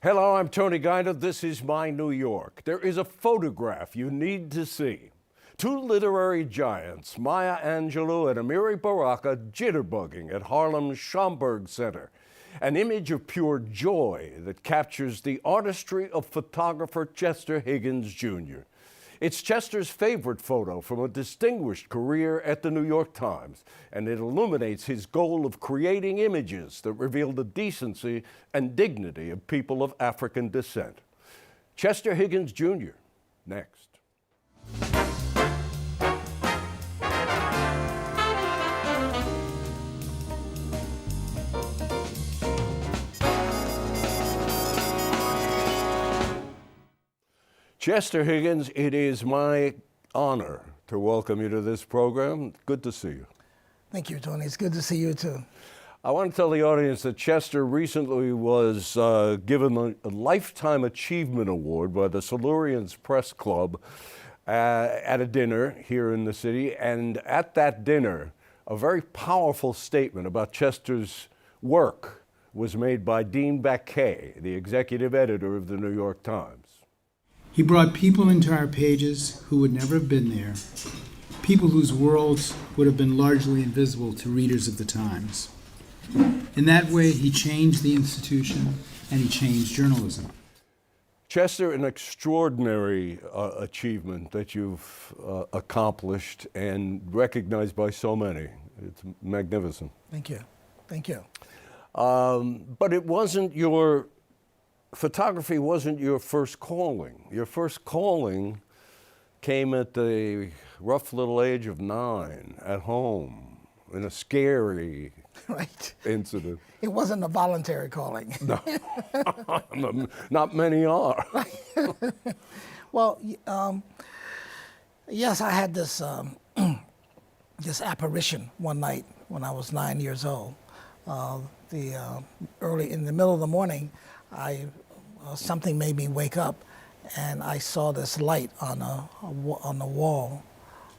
Hello, I'm Tony Guida. This is my New York. There is a photograph you need to see. Two literary giants, Maya Angelou and Amiri Baraka, jitterbugging at Harlem's Schomburg Center. An image of pure joy that captures the artistry of photographer Chester Higgins, Jr. It's Chester's favorite photo from a distinguished career at the New York Times, and it illuminates his goal of creating images that reveal the decency and dignity of people of African descent. Chester Higgins, Jr., next. Chester Higgins, it is my honor to welcome you to this program. Good to see you. Thank you, Tony. It's good to see you, too. I want to tell the audience that Chester recently was given a Lifetime Achievement Award by the Silurians Press Club at a dinner here in the city. And at that dinner, a very powerful statement about Chester's work was made by Dean Baquet, the executive editor of the New York Times. He brought people into our pages who would never have been there, people whose worlds would have been largely invisible to readers of the Times. In that way, he changed the institution and he changed journalism. Chester, an extraordinary achievement that you've accomplished and recognized by so many. It's magnificent. Thank you. Thank you. But it wasn't photography wasn't your first calling. Your first calling came at the rough little age of 9 at home in a scary incident. It wasn't a voluntary calling. No, not many are. Well, yes, I had this this apparition one night when I was 9 years old. Early in the middle of the morning, something made me wake up, and I saw this light on the wall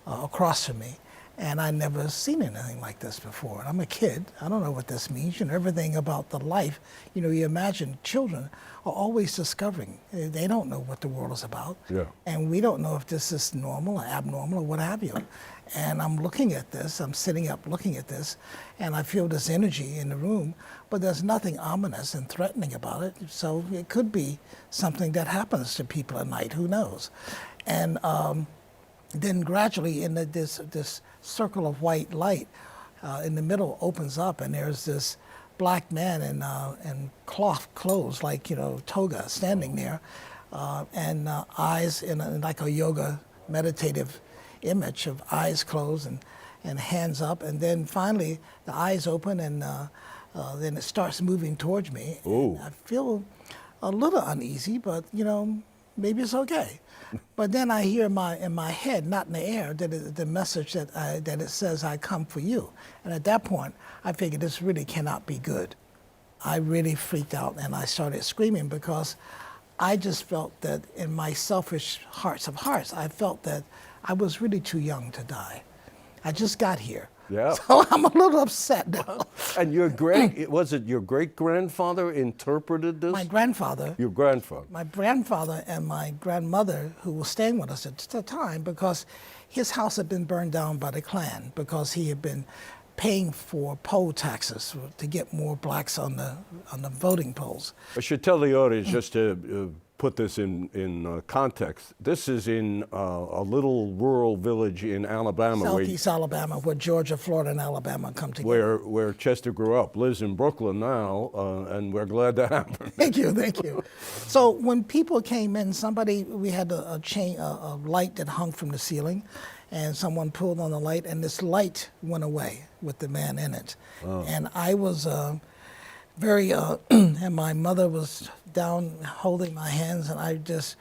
across from me, and I'd never seen anything like this before. I'm a kid. I don't know what this means. Everything about the life, you imagine children are always discovering. They don't know what the world is about, and we don't know if this is normal or abnormal or what have you. And I'm looking at this, I'm sitting up looking at this, and I feel this energy in the room, but there's nothing ominous and threatening about it. So it could be something that happens to people at night, who knows? And then gradually in this circle of white light in the middle opens up, and there's this black man in cloth clothes, like, toga, standing there, and eyes in like a yoga meditative image of eyes closed and hands up, and then finally the eyes open, and then it starts moving towards me. And I feel a little uneasy, but maybe it's okay. But then I hear in my head, not in the air, the message that it says, "I come for you." And at that point, I figured this really cannot be good. I really freaked out, and I started screaming because I just felt that in my selfish hearts of hearts, I felt that I was really too young to die. I just got here. Yeah. So I'm a little upset now. And was it your great-grandfather interpreted this? My grandfather. Your grandfather. My grandfather and my grandmother, who was staying with us at the time, because his house had been burned down by the Klan, because he had been paying for poll taxes to get more blacks on the voting polls. I should tell the audience, just to put this in context, this is in a little rural village in Alabama. Southeast Alabama, where Georgia, Florida, and Alabama come together. Where Chester grew up, lives in Brooklyn now, and we're glad that happened. Thank you, thank you. So when people came in, we had a light that hung from the ceiling, and someone pulled on the light, and this light went away with the man in it. And I was and my mother was down holding my hands, and I just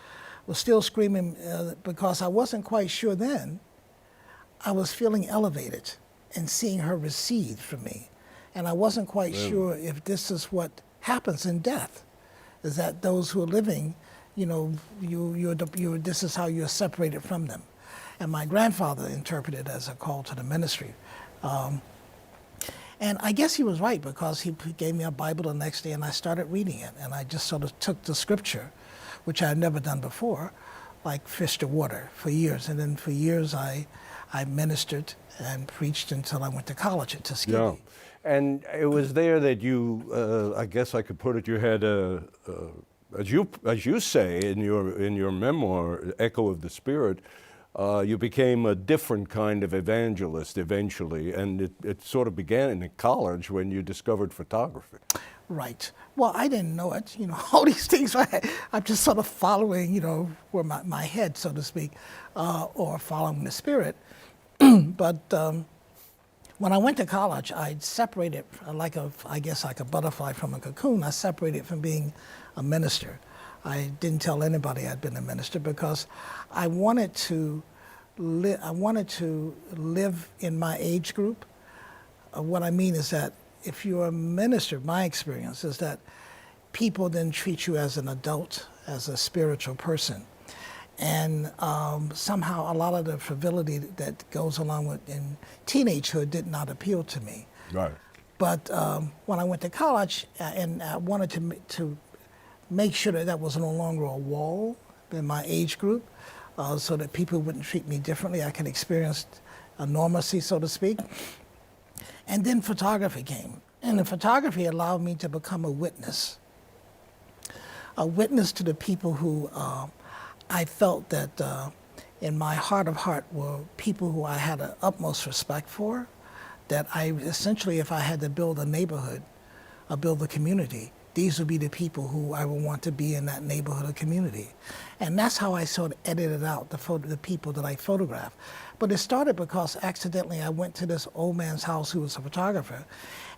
was still screaming because I wasn't quite sure then. I was feeling elevated and seeing her recede from me. And I wasn't quite sure if this is what happens in death, is that those who are living, this is how you're separated from them. And my grandfather interpreted it as a call to the ministry. And I guess he was right, because he gave me a Bible the next day and I started reading it. And I just sort of took the scripture, which I had never done before, like fish to water for years. And then for years I ministered and preached until I went to college at Tuskegee. Yeah. And it was there that you, I guess I could put it, you had as you say in your memoir, Echo of the Spirit, you became a different kind of evangelist eventually, and it sort of began in college when you discovered photography. Right. Well, I didn't know it. All these things, I'm just sort of following, where my head, so to speak, or following the Spirit. But when I went to college, I separated, I guess like a butterfly from a cocoon. I separated from being a minister. I didn't tell anybody I'd been a minister, because I wanted to live in my age group. What I mean is that if you're a minister, my experience is that people then treat you as an adult, as a spiritual person. And somehow a lot of the frivolity that goes along with in teenagehood did not appeal to me. Right. But when I went to college, and I wanted to make sure that was no longer a wall in my age group, so that people wouldn't treat me differently, I could experience a normalcy, so to speak. And then photography came. And the photography allowed me to become a witness to the people who I felt that in my heart of heart were people who I had the utmost respect for, that I essentially, if I had to build a neighborhood, or build a community, these would be the people who I would want to be in that neighborhood or community. And that's how I sort of edited out the people that I photographed. But it started because accidentally I went to this old man's house who was a photographer,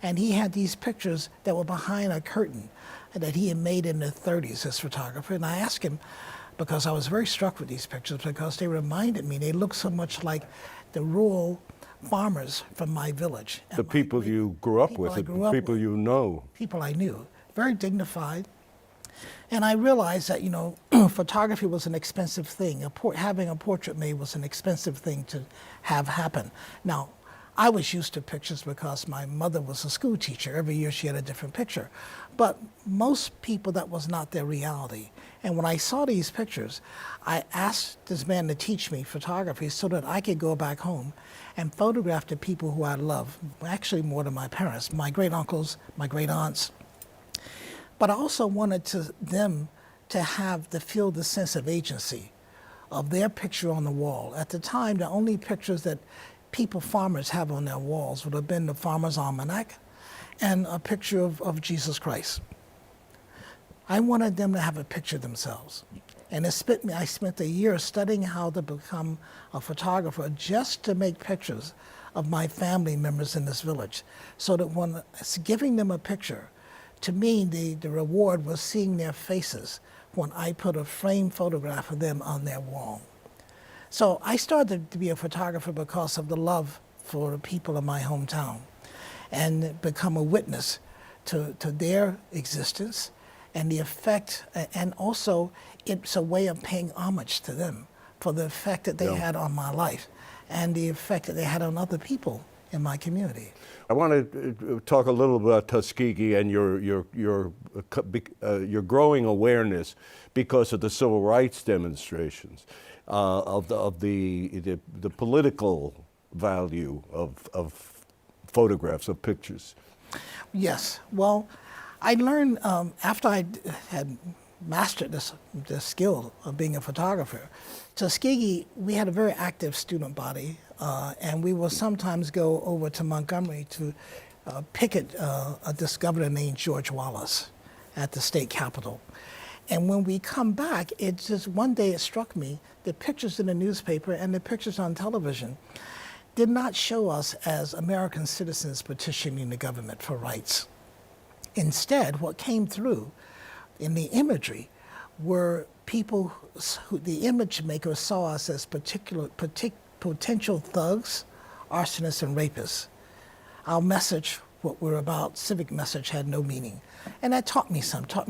and he had these pictures that were behind a curtain that he had made in the 30s, this photographer. And I asked him, because I was very struck with these pictures, because they reminded me, they looked so much like the rural farmers from my village. The people you grew up with, the people you know. People I knew, very dignified. And I realized that, photography was an expensive thing. Having a portrait made was an expensive thing to have happen. Now, I was used to pictures because my mother was a school teacher. Every year she had a different picture. But most people, that was not their reality. And when I saw these pictures, I asked this man to teach me photography so that I could go back home and photograph the people who I love, actually more than my parents, my great uncles, my great aunts. But I also wanted them to feel the sense of agency of their picture on the wall. At the time, the only pictures that farmers have on their walls would have been the Farmer's Almanac and a picture of Jesus Christ. I wanted them to have a picture themselves. And I spent a year studying how to become a photographer just to make pictures of my family members in this village. So that when giving them a picture, to me, the reward was seeing their faces when I put a framed photograph of them on their wall. So I started to be a photographer because of the love for the people of my hometown, and become a witness to their existence and the effect, and also it's a way of paying homage to them for the effect that they had on my life and the effect that they had on other people in my community. I want to talk a little about Tuskegee and your growing awareness because of the civil rights demonstrations, of the political value of photographs, of pictures. Yes. Well, I learned after I had mastered this skill of being a photographer. Tuskegee, we had a very active student body, and we will sometimes go over to Montgomery to picket this governor named George Wallace at the state capitol. And when we come back, one day it struck me, the pictures in the newspaper and the pictures on television did not show us as American citizens petitioning the government for rights. Instead, what came through in the imagery were people who the image makers saw us as potential thugs, arsonists, and rapists. Our message, what we're about, civic message, had no meaning. And that taught me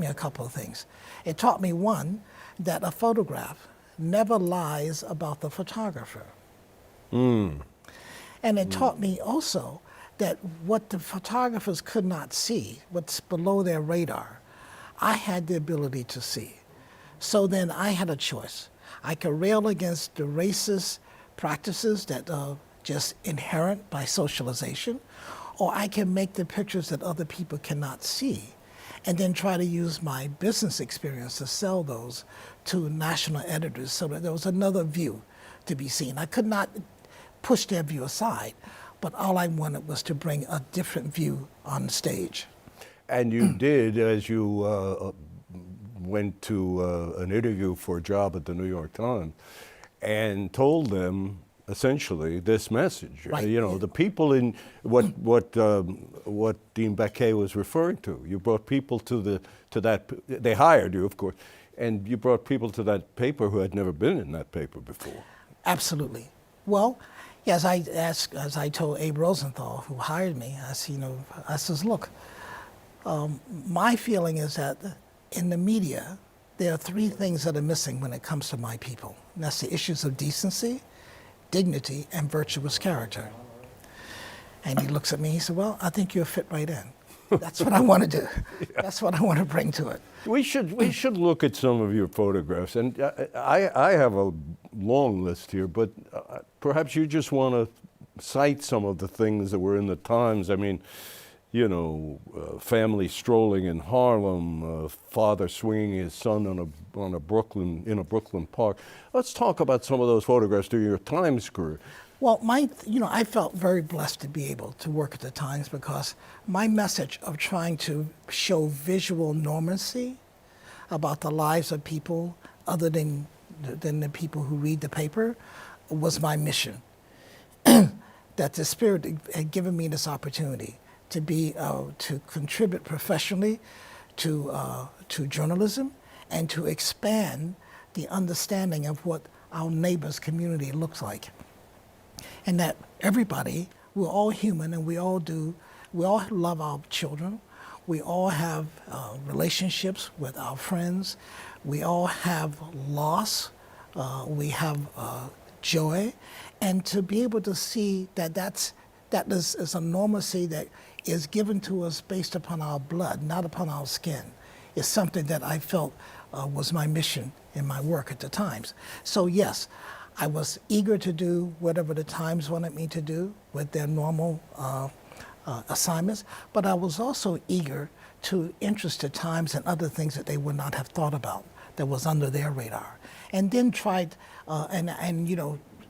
a couple of things. It taught me, one, that a photograph never lies about the photographer. And it taught me also that what the photographers could not see, what's below their radar, I had the ability to see. So then I had a choice. I could rail against the racist practices that are just inherent by socialization, or I can make the pictures that other people cannot see, and then try to use my business experience to sell those to national editors so that there was another view to be seen. I could not push their view aside, but all I wanted was to bring a different view on stage. And you did, as you went to an interview for a job at the New York Times, and told them essentially this message. Right. You know, the people in what Dean Baquet was referring to. You brought people to that. They hired you, of course, and you brought people to that paper who had never been in that paper before. Absolutely. Well, as I told Abe Rosenthal, who hired me, I says, look, my feeling is that in the media, there are three things that are missing when it comes to my people. And that's the issues of decency, dignity, and virtuous character. And he looks at me, he said, well, I think you'll fit right in. That's what I want to do. Yeah. That's what I want to bring to it. We should look at some of your photographs. And I have a long list here, but perhaps you just want to cite some of the things that were in the Times. I mean, you know, family strolling in Harlem, father swinging his son in a Brooklyn park. Let's talk about some of those photographs during your Times career. Well, I felt very blessed to be able to work at the Times because my message of trying to show visual normalcy about the lives of people other than the people who read the paper was my mission. That the Spirit had given me this opportunity to be to contribute professionally to journalism and to expand the understanding of what our neighbor's community looks like. And that everybody, we're all human and we all love our children. We all have relationships with our friends. We all have loss. We have joy. And to be able to see that is a normalcy that is given to us based upon our blood, not upon our skin, is something that I felt was my mission in my work at the Times. So yes, I was eager to do whatever the Times wanted me to do with their normal assignments, but I was also eager to interest the Times in other things that they would not have thought about that was under their radar. And then tried,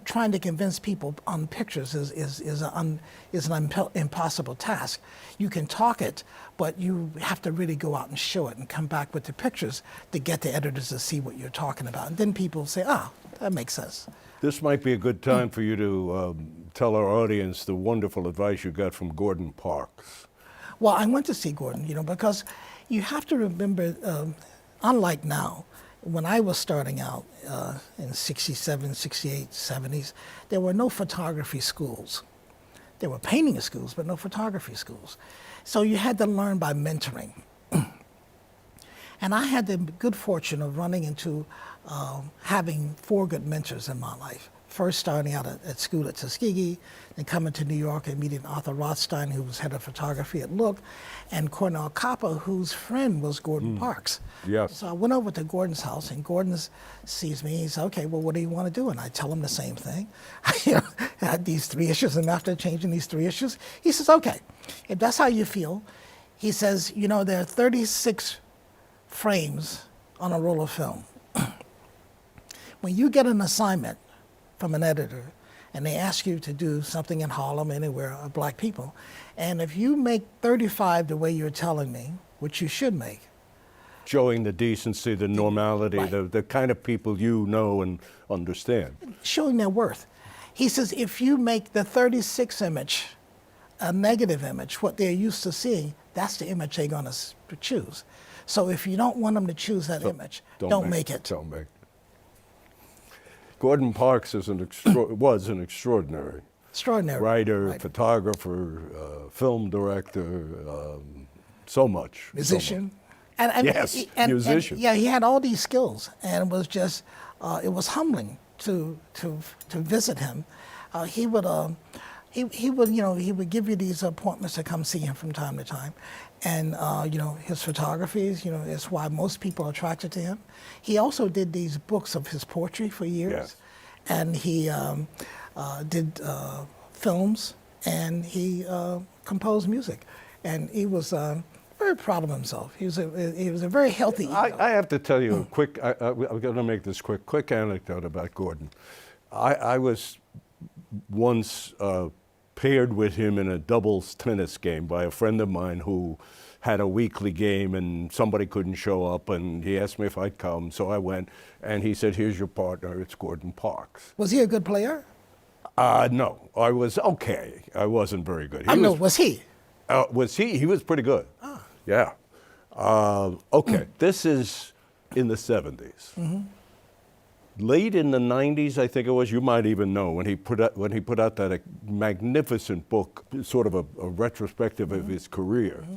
trying to convince people on pictures is an impossible task. You can talk it, but you have to really go out and show it and come back with the pictures to get the editors to see what you're talking about. And then people say, that makes sense. This might be a good time for you to tell our audience the wonderful advice you got from Gordon Parks. Well, I went to see Gordon, because you have to remember, unlike now, when I was starting out in 67, 68, 70s, there were no photography schools. There were painting schools, but no photography schools. So you had to learn by mentoring. And I had the good fortune of running into having 4 good mentors in my life. First starting out at school at Tuskegee, then coming to New York and meeting Arthur Rothstein, who was head of photography at Look, and Cornell Copper, whose friend was Gordon Parks. Yes. So I went over to Gordon's house, and Gordon sees me. He said, okay, well, what do you want to do? And I tell him the same thing. I had these 3 issues, and after changing these 3 issues, he says, okay, if that's how you feel, he says, there are 36 frames on a roll of film. When you get an assignment from an editor and they ask you to do something in Harlem, anywhere, of black people, and if you make 35 the way you're telling me, which you should make. Showing the decency, the normality, right. the kind of people you know and understand. Showing their worth. He says if you make the 36 image a negative image, what they're used to seeing, that's the image they're going to choose. So if you don't want them to choose that image, don't make it. Don't make it. Gordon Parks was an extraordinary writer, right. photographer, film director, so much. Musician. Yes, musician. He had all these skills, and it was just, it was humbling to visit him. He he would, he would give you these appointments to come see him from time to time. And, his photographies, is why most people are attracted to him. He also did these books of his poetry for years. Yes. And he did films, and he composed music. And he was very proud of himself. He was a very healthy ego. I have to tell you a quick, I'm going to make this quick anecdote about Gordon. I was once paired with him in a doubles tennis game by a friend of mine who had a weekly game and somebody couldn't show up, and he asked me if I'd come, so I went, and he said, here's your partner, it's Gordon Parks. Was he a good player? No, I was okay. I wasn't very good. Was he? Was he? He was pretty good. Oh. Yeah. Okay, this is in the 70s. Mm-hmm. Late in the 90s, I think it was, you might even know, when he put out that magnificent book, sort of a retrospective of his career. Mm-hmm.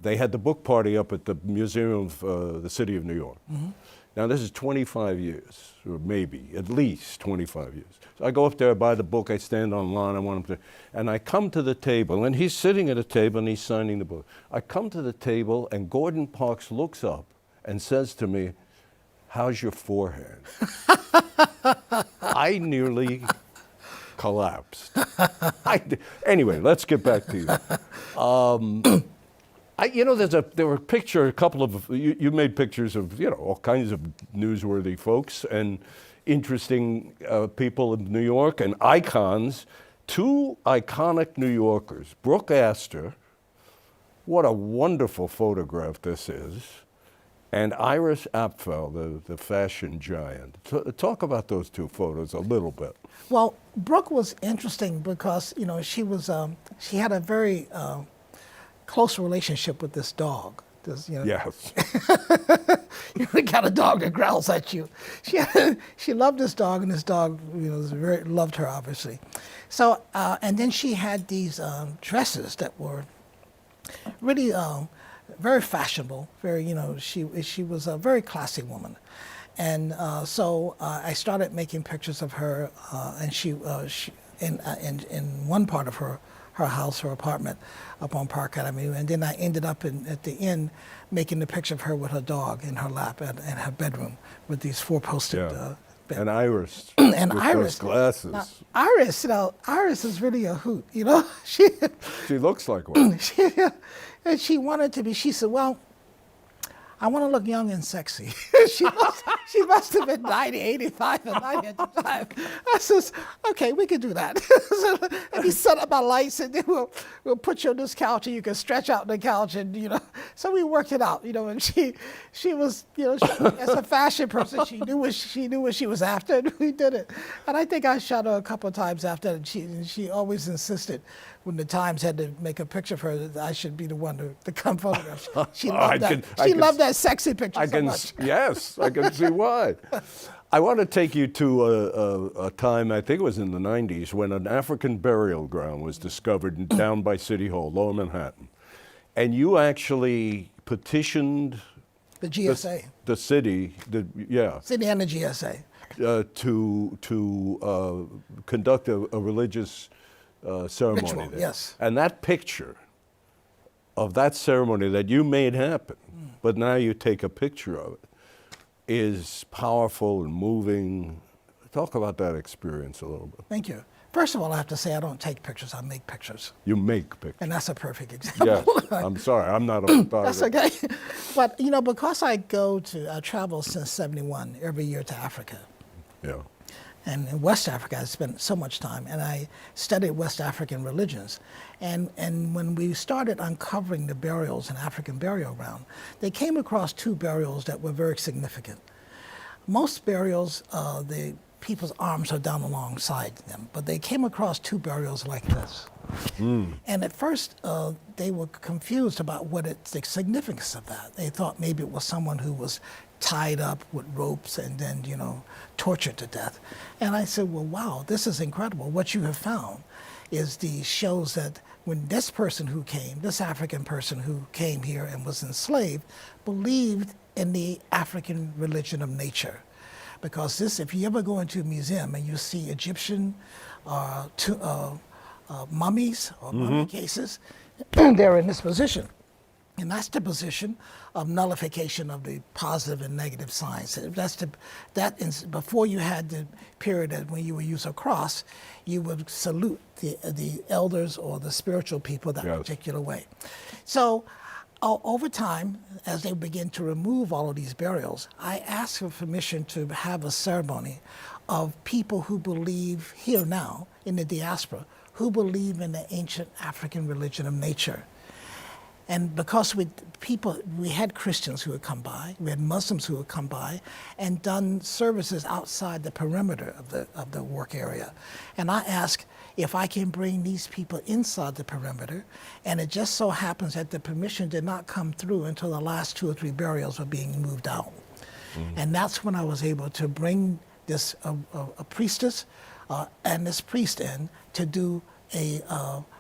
They had the book party up at the Museum of the City of New York. Mm-hmm. Now this is 25 years, or maybe, at least 25 years. So I go up there, I buy the book, I stand on lawn, I want him to, and I come to the table, and he's sitting at a table and he's signing the book. I come to the table and Gordon Parks looks up and says to me, how's your forehand? I nearly collapsed. Anyway, let's get back to you. There were a couple of, you made pictures of, all kinds of newsworthy folks and interesting people in New York and icons. Two iconic New Yorkers, Brooke Astor, what a wonderful photograph this is, and Iris Apfel, the fashion giant. Talk about those two photos a little bit. Well, Brooke was interesting because, she had a very close relationship with this dog. Yes. You got a dog that growls at you. She loved this dog, and this dog, loved her, obviously. So, and then she had these dresses that were really very fashionable. Very, she was a very classy woman, and so I started making pictures of her, and she in one part of her house, her apartment up on Park Avenue, and then I ended up at the end making the picture of her with her dog in her lap in her bedroom with these four-posted and Iris and with Iris those glasses. Now, Iris is really a hoot, She looks like one. And she wanted to be. She said, "Well, I want to look young and sexy." she must have been 90, 85, and 90 at the time. I says, "Okay, we can do that." And he set up my lights, and then we'll put you on this couch, and you can stretch out on the couch, and So we worked it out, And she was, as a fashion person, she knew what she was after, and we did it. And I think I shot her a couple of times after that. And she always insisted, when the Times had to make a picture of her, that I should be the one to come photograph. She loved that. She loved that sexy picture so much. Yes, I can see why. I want to take you to a time, I think it was in the 90s, when an African burial ground was discovered down by City Hall, Lower Manhattan. And you actually petitioned the GSA, the city, city and the GSA, to conduct a religious ceremony ritual, there. yes. And that picture of that ceremony that you made happen, but now you take a picture of it, is powerful and moving. Talk about that experience a little bit. Thank you. First of all, I have to say I don't take pictures, I make pictures. You make pictures. And that's a perfect example. Yes, I'm sorry, I'm not a photographer. That's okay. But, because I travel since 71 every year to Africa. Yeah. And in West Africa, I spent so much time, and I studied West African religions. And when we started uncovering the burials in African burial ground, they came across two burials that were very significant. Most burials, the people's arms are down alongside them, but they came across two burials like this. And at first, they were confused about the significance of that. They thought maybe it was someone who was tied up with ropes and then, tortured to death. And I said, well, wow, this is incredible. What you have found shows that when this African person who came here and was enslaved, believed in the African religion of nature. Because if you ever go into a museum and you see Egyptian mummies or mummy cases, they're in this position. And that's the position of nullification of the positive and negative signs. Before you had the period when you would use a cross, you would salute the elders or the spiritual people that particular way. So over time, as they begin to remove all of these burials, I asked for permission to have a ceremony of people who believe here now in the diaspora, who believe in the ancient African religion of nature. And because we had Christians who would come by, we had Muslims who would come by and done services outside the perimeter of the work area. And I asked if I can bring these people inside the perimeter, and it just so happens that the permission did not come through until the last 2 or 3 burials were being moved out. And that's when I was able to bring this a priestess and this priest in to do a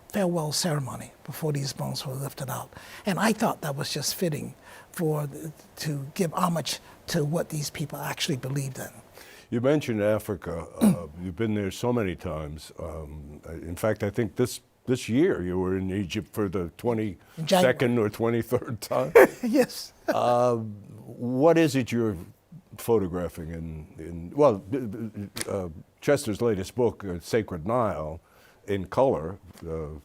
farewell ceremony before these bones were lifted out. And I thought that was just fitting to give homage to what these people actually believed in. You mentioned Africa. You've been there so many times. In fact, I think this year you were in Egypt for the 22nd or 23rd time. Yes. What is it you're photographing Chester's latest book, Sacred Nile, in color,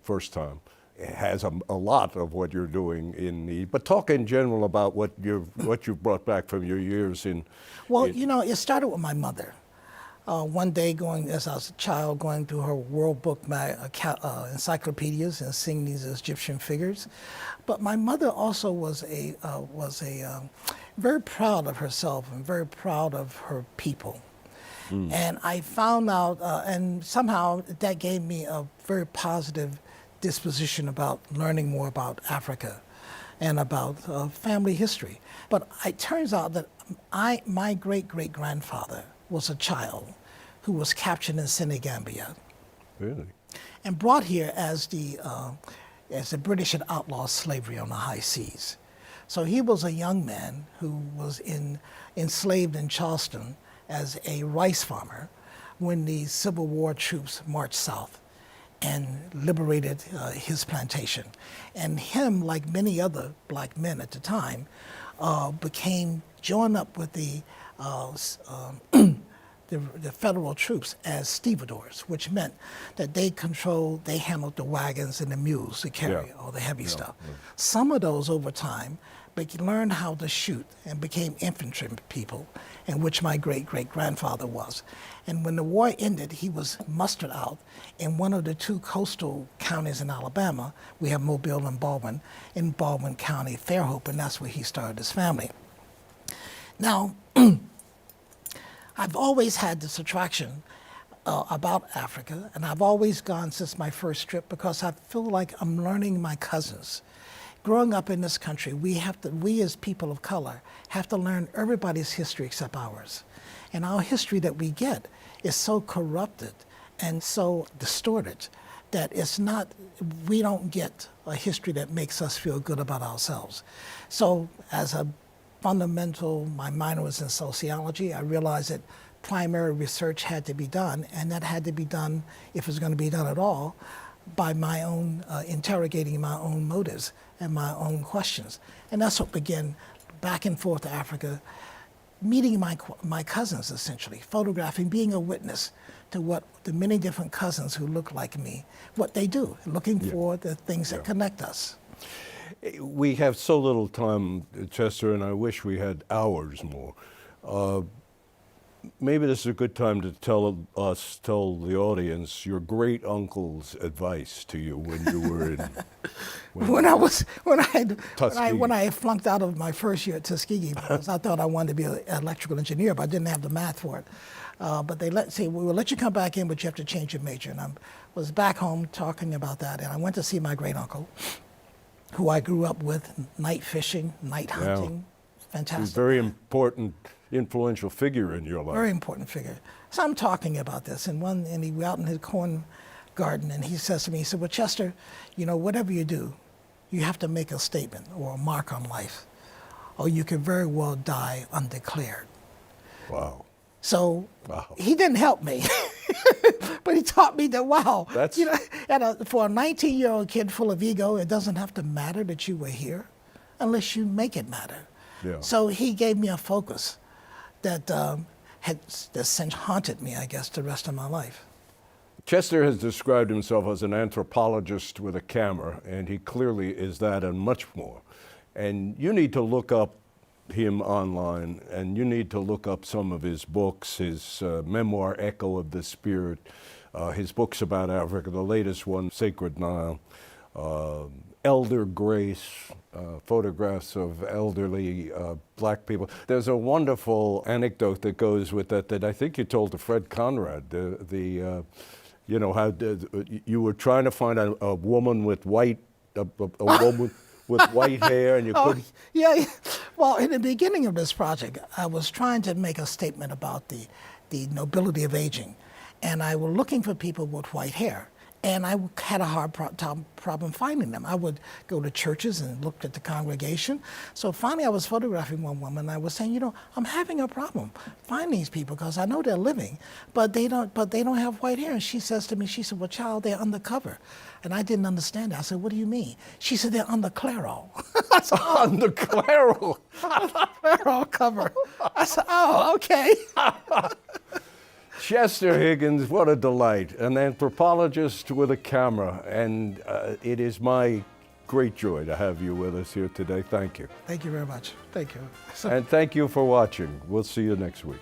first time, it has a lot of what you're doing but talk in general about what you've brought back from your years in. Well, it started with my mother. One day, as I was a child, going through her World Book encyclopedias and seeing these Egyptian figures, but my mother also was very proud of herself and very proud of her people. And I found out, and somehow that gave me a very positive disposition about learning more about Africa and about family history. But it turns out that my great-great-grandfather was a child who was captured in Senegambia. Really? And brought here as the British had outlawed slavery on the high seas. So he was a young man who was enslaved in Charleston as a rice farmer when the Civil War troops marched south and liberated his plantation. And him, like many other black men at the time, joined up with the federal troops as stevedores, which meant that they handled the wagons and the mules to carry all the heavy stuff. Some of those over time learned how to shoot and became infantry people, in which my great-great-grandfather was. And when the war ended, he was mustered out in one of the 2 coastal counties in Alabama. We have Mobile and Baldwin. In Baldwin County, Fairhope, and that's where he started his family. Now, I've always had this attraction about Africa, and I've always gone since my first trip because I feel like I'm learning my cousins. Growing up in this country, we as people of color have to learn everybody's history except ours. And our history that we get is so corrupted and so distorted that we don't get a history that makes us feel good about ourselves. So as my minor was in sociology, I realized that primary research had to be done, and that had to be done, if it was going to be done at all, by my own interrogating my own motives and my own questions. And that's what began back and forth to Africa, meeting my cousins essentially, photographing, being a witness to what the many different cousins who look like me, what they do, looking for the things that connect us. We have so little time, Chester, and I wish we had hours more. Maybe this is a good time to tell the audience your great uncle's advice to you when you were in. When I flunked out of my first year at Tuskegee, because I thought I wanted to be an electrical engineer, but I didn't have the math for it. But they we will let you come back in, but you have to change your major. And I was back home talking about that, and I went to see my great uncle, who I grew up with, night fishing, night hunting. Fantastic. He's a very important, influential figure in your life. Very important figure. So I'm talking about this, and he was out in his corn garden, and he says to me, he said, well, Chester, whatever you do, you have to make a statement or a mark on life, or you can very well die undeclared. Wow. So he didn't help me. but he taught me that, wow, That's- you know, and for a 19-year-old kid full of ego, it doesn't have to matter that you were here unless you make it matter. Yeah. So he gave me a focus that that since haunted me, I guess, the rest of my life. Chester has described himself as an anthropologist with a camera, and he clearly is that and much more. And you need to look up him online, and you need to look up some of his books, his memoir, Echo of the Spirit, his books about Africa, the latest one, Sacred Nile, Elder Grace, photographs of elderly black people. There's a wonderful anecdote that goes with that I think you told to Fred Conrad, you know, how you were trying to find a woman with white, a woman with white hair, and you couldn't. Yeah. Well, in the beginning of this project, I was trying to make a statement about the nobility of aging, and I was looking for people with white hair. And I had a hard problem finding them. I would go to churches and look at the congregation. So finally I was photographing one woman, and I was saying, you know, I'm having a problem finding these people because I know they're living, but they don't have white hair. And she says to me, she said, well, child, they're undercover. And I didn't understand that. I said, what do you mean? She said, they're under Claro. I said, oh, Under Claro. Claro cover. I said, oh, okay. Chester Higgins, what a delight. An anthropologist with a camera. And it is my great joy to have you with us here today. Thank you. Thank you very much. Thank you. And thank you for watching. We'll see you next week.